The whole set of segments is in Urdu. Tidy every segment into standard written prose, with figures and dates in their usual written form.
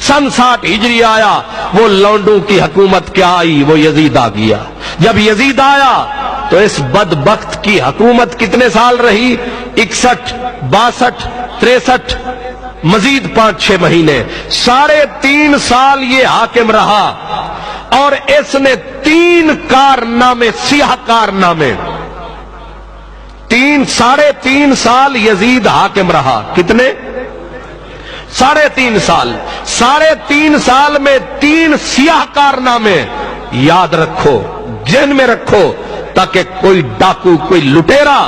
سن 60 ہجری آیا، وہ لونڈوں کی حکومت کیا آئی، وہ یزید آ گیا۔ جب یزید آیا تو اس بدبخت کی حکومت کتنے سال رہی؟ 61 62 63 مزید 5-6 مہینے، 3.5 سال یہ حاکم رہا، اور اس نے 3 کارنامے، سیاہ کارنامے، 3.5 سال یزید حاکم رہا۔ کتنے؟ 3.5 سال۔ 3.5 سال میں 3 سیاہ کارنامے یاد رکھو، ذہن میں رکھو، تاکہ کوئی ڈاکو، کوئی لٹیرا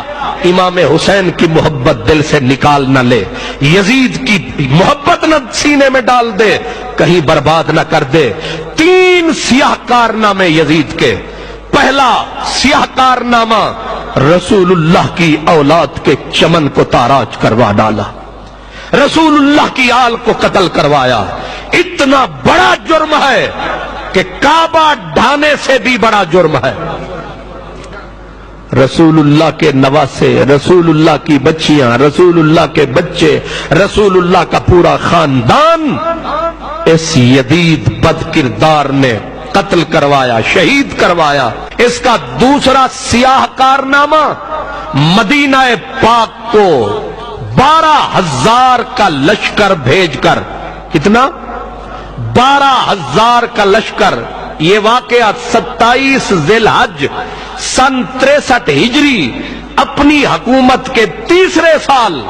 امام حسین کی محبت دل سے نکال نہ لے، یزید کی محبت نہ سینے میں ڈال دے، کہیں برباد نہ کر دے۔ 3 سیاہ کارنامے یزید کے۔ پہلا سیاہ کارنامہ، رسول اللہ کی اولاد کے چمن کو تاراج کروا ڈالا، رسول اللہ کی آل کو قتل کروایا۔ اتنا بڑا جرم ہے کہ کعبہ ڈھانے سے بھی بڑا جرم ہے۔ رسول اللہ کے نواسے، رسول اللہ کی بچیاں، رسول اللہ کے بچے، رسول اللہ کا پورا خاندان اس یزید بد کردار نے قتل کروایا، شہید کروایا۔ اس کا دوسرا سیاہ کارنامہ، مدینہ پاک کو 12,000 کا لشکر بھیج کر، کتنا؟ 12,000 کا لشکر۔ یہ واقعہ 27 ذی الحج سن 63 ہجری، اپنی حکومت کے 3 سال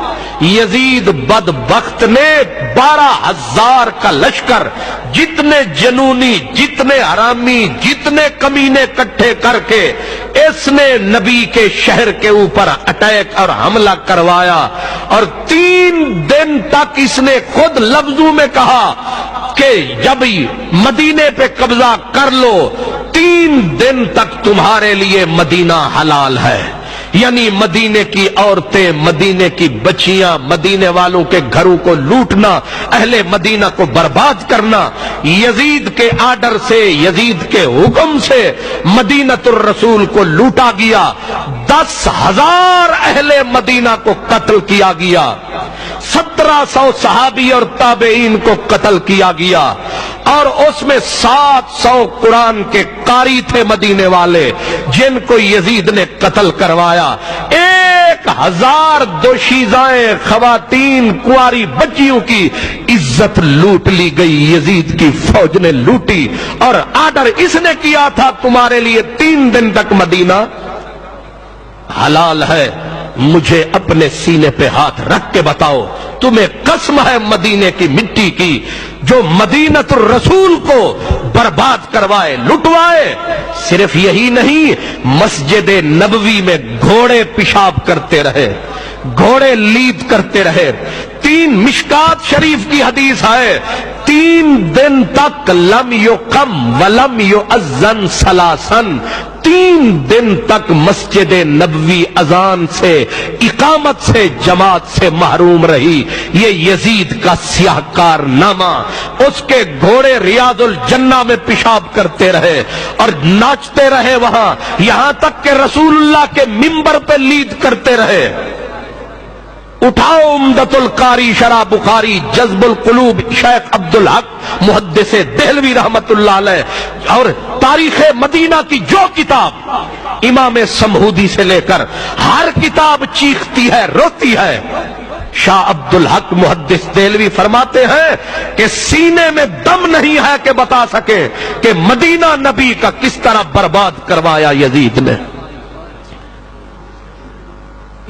یزید بدبخت نے 12,000 کا لشکر، جتنے جنونی، جتنے حرامی، جتنے کمینے اکٹھے کر کے اس نے نبی کے شہر کے اوپر اٹیک اور حملہ کروایا، اور 3 دن تک اس نے خود لفظوں میں کہا کہ جب مدینے پہ قبضہ کر لو 3 دن تک تمہارے لیے مدینہ حلال ہے، یعنی مدینے کی عورتیں، مدینے کی بچیاں، مدینے والوں کے گھروں کو لوٹنا، اہل مدینہ کو برباد کرنا۔ یزید کے آرڈر سے، یزید کے حکم سے مدینۃ الرسول کو لوٹا گیا، 10,000 اہل مدینہ کو قتل کیا گیا، 1700 صحابی اور تابعین کو قتل کیا گیا، اور اس میں 700 قرآن کے قاری تھے مدینے والے جن کو یزید نے قتل کروایا۔ 1,000 دوشیزائیں، خواتین، کنواری بچیوں کی عزت لوٹ لی گئی، یزید کی فوج نے لوٹی، اور آرڈر اس نے کیا تھا تمہارے لیے 3 دن تک مدینہ حلال ہے۔ مجھے اپنے سینے پہ ہاتھ رکھ کے بتاؤ، تمہیں قسم ہے مدینے کی مٹی کی جو مدینۃ الرسول کو برباد کروائے، لٹوائے۔ صرف یہی نہیں، مسجد نبوی میں گھوڑے پیشاب کرتے رہے، گھوڑے لید کرتے رہے۔ 3 مشکات شریف کی حدیث ہے، 3 دن تک لم یقم ولم یؤذن ثلاثاً، 3 دن تک مسجد نبوی اذان سے، اقامت سے، جماعت سے محروم رہی۔ یہ یزید کا سیاہ کارنامہ، اس کے گھوڑے ریاض الجنہ میں پیشاب کرتے رہے اور ناچتے رہے وہاں، یہاں تک کہ رسول اللہ کے منبر پہ لید کرتے رہے۔ اٹھاؤ عمدۃ القاری شرح بخاری، جذب القلوب شیخ عبدالحق محدث دہلوی رحمت اللہ علیہ، اور تاریخ مدینہ کی جو کتاب، امام سمہودی سے لے کر ہر کتاب چیختی ہے، روتی ہے۔ شاہ عبدالحق محدث دہلوی فرماتے ہیں کہ سینے میں دم نہیں ہے کہ بتا سکے کہ مدینہ نبی کا کس طرح برباد کروایا یزید نے۔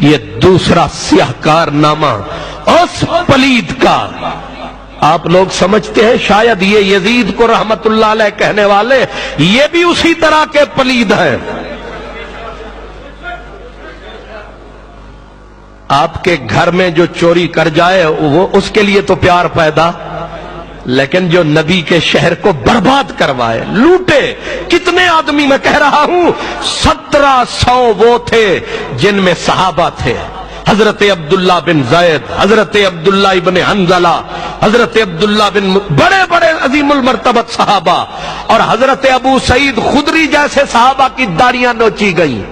یہ دوسرا سیاہ کارنامہ اس پلید کا، آپ لوگ سمجھتے ہیں شاید یہ یزید کو رحمت اللہ علیہ کہنے والے یہ بھی اسی طرح کے پلید ہیں۔ آپ کے گھر میں جو چوری کر جائے وہ اس کے لیے تو پیار پیدا، لیکن جو نبی کے شہر کو برباد کروائے، لوٹے، کتنے آدمی میں کہہ رہا ہوں، 1700 وہ تھے جن میں صحابہ تھے، حضرت عبداللہ بن زید، حضرت عبداللہ ابن حنظلہ، حضرت عبداللہ بن، بڑے بڑے عظیم المرتبت صحابہ، اور حضرت ابو سعید خدری جیسے صحابہ کی داڑیاں نوچی گئیں،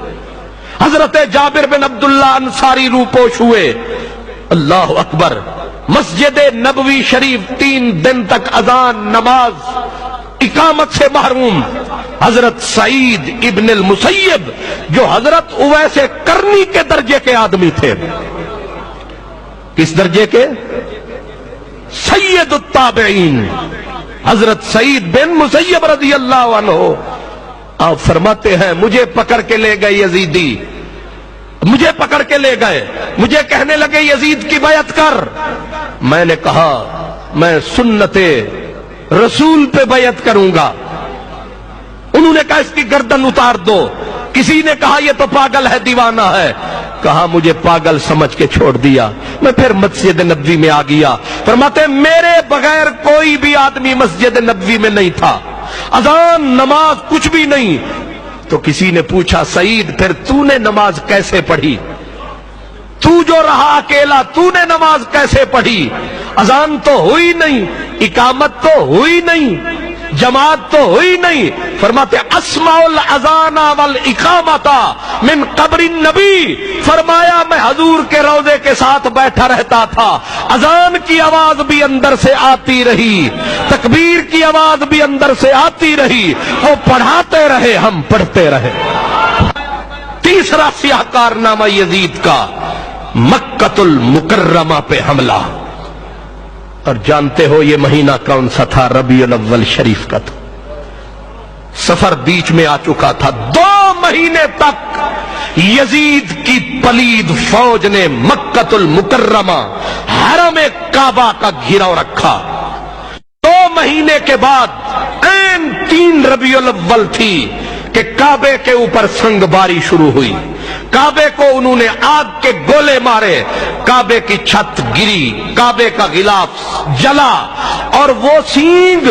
حضرت جابر بن عبداللہ انصاری روپوش ہوئے۔ اللہ اکبر، مسجد نبوی شریف 3 دن تک اذان نماز اقامت سے محروم حضرت سعید ابن المسیب جو حضرت اویس کرنی کے درجے کے آدمی تھے. کس درجے کے؟ سید التابعین حضرت سعید بن مسیب رضی اللہ عنہ. آپ فرماتے ہیں مجھے پکڑ کے لے گئے یزیدی، مجھے پکڑ کے لے گئے، مجھے کہنے لگے یزید کی بیعت کر. میں نے کہا میں سنت رسول پہ بیعت کروں گا. انہوں نے کہا اس کی گردن اتار دو. کسی نے کہا یہ تو پاگل ہے، دیوانہ ہے. کہا مجھے پاگل سمجھ کے چھوڑ دیا. میں پھر مسجد نبوی میں آ گیا. فرماتے میرے بغیر کوئی بھی آدمی مسجد نبوی میں نہیں تھا، اذان نماز کچھ بھی نہیں. تو کسی نے پوچھا سعید پھر تو نے نماز کیسے پڑھی؟ تو جو رہا اکیلا تو نے نماز کیسے پڑھی؟ اذان تو ہوئی نہیں، اقامت تو ہوئی نہیں، جماعت تو ہوئی نہیں. فرماتے اسمع الاذان والاقامت من قبر النبی. فرمایا میں حضور کے روضے کے ساتھ بیٹھا رہتا تھا، اذان کی آواز بھی اندر سے آتی رہی، تکبیر کی آواز بھی اندر سے آتی رہی. وہ پڑھاتے رہے، ہم پڑھتے رہے. تیسرا سیاہ کارنامہ یزید کا مکۃ المکرمہ پہ حملہ. اور جانتے ہو یہ مہینہ کون سا تھا؟ ربیع الاول شریف کا تھا. سفر بیچ میں آ چکا تھا. 2 مہینے تک یزید کی پلید فوج نے مکۃ المکرمہ حرم کعبہ کا گھیراؤ رکھا. 2 مہینے کے بعد عین 3 ربیع الاول تھی کہ کعبے کے اوپر سنگ باری شروع ہوئی. کعبے کو انہوں نے آگ کے گولے مارے، کعبے کی چھت گری، کعبے کا غلاف جلا. اور وہ سینگ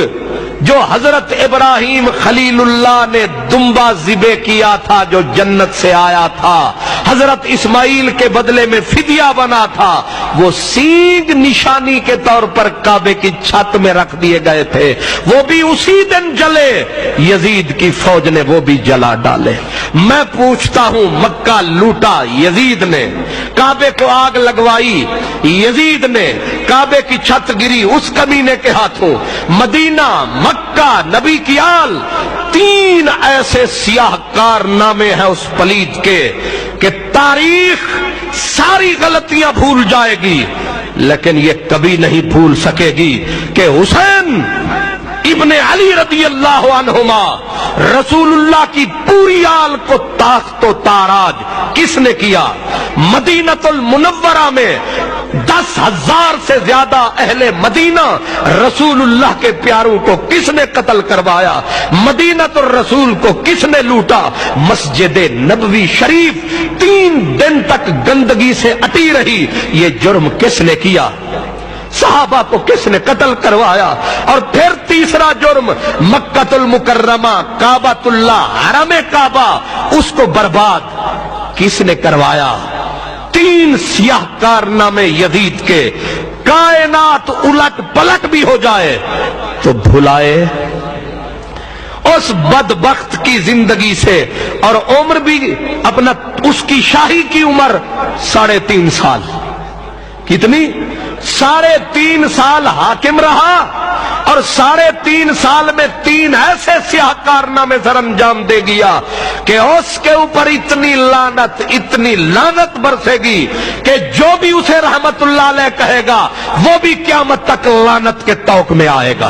جو حضرت ابراہیم خلیل اللہ نے دمبا ذبح کیا تھا، جو جنت سے آیا تھا، حضرت اسماعیل کے بدلے میں فدیہ بنا تھا، وہ سینگ نشانی کے طور پر کعبے کی چھت میں رکھ دیے گئے تھے. وہ بھی اسی دن جلے. یزید کی فوج نے وہ بھی جلا ڈالے. میں پوچھتا ہوں مکہ لوٹا یزید نے، کعبے کو آگ لگوائی یزید نے، کعبے کی چھت گری اس کمینے کے ہاتھوں. مدینہ، مکہ، نبی کی آل، 3 ایسے سیاہ کارنامے ہیں اس پلید کے کہ تاریخ ساری غلطیاں بھول جائے گی، لیکن یہ کبھی نہیں بھول سکے گی کہ حسین ابن علی رضی اللہ عنہما رسول اللہ کی پوری آل کو تاخت و تاراج کس نے کیا؟ مدینہ المنورہ میں 10,000 سے زیادہ اہل مدینہ رسول اللہ کے پیاروں کو کس نے قتل کروایا؟ مدینہ الرسول کو کس نے لوٹا؟ مسجد نبوی شریف 3 دن تک گندگی سے اٹی رہی. یہ جرم کس نے کیا؟ صحابہ کو کس نے قتل کروایا؟ اور پھر تیسرا جرم مکۃ المکرمہ، کعبۃ اللہ، حرم کعبہ، اس کو برباد کس نے کروایا؟ 3 سیاہ کارنامے یزید کے. کائنات الٹ پلٹ بھی ہو جائے تو بھلائے اس بدبخت کی زندگی سے. اور عمر بھی اپنا، اس کی شاہی کی عمر 3.5 سال. کتنی؟ 3.5 سال حاکم رہا. اور 3.5 سال میں 3 ایسے سیاہ کارنامے سر انجام دے گیا کہ اس کے اوپر اتنی لعنت برسے گی کہ جو بھی اسے رحمت اللہ علیہ کہے گا وہ بھی قیامت تک لعنت کے طوق میں آئے گا.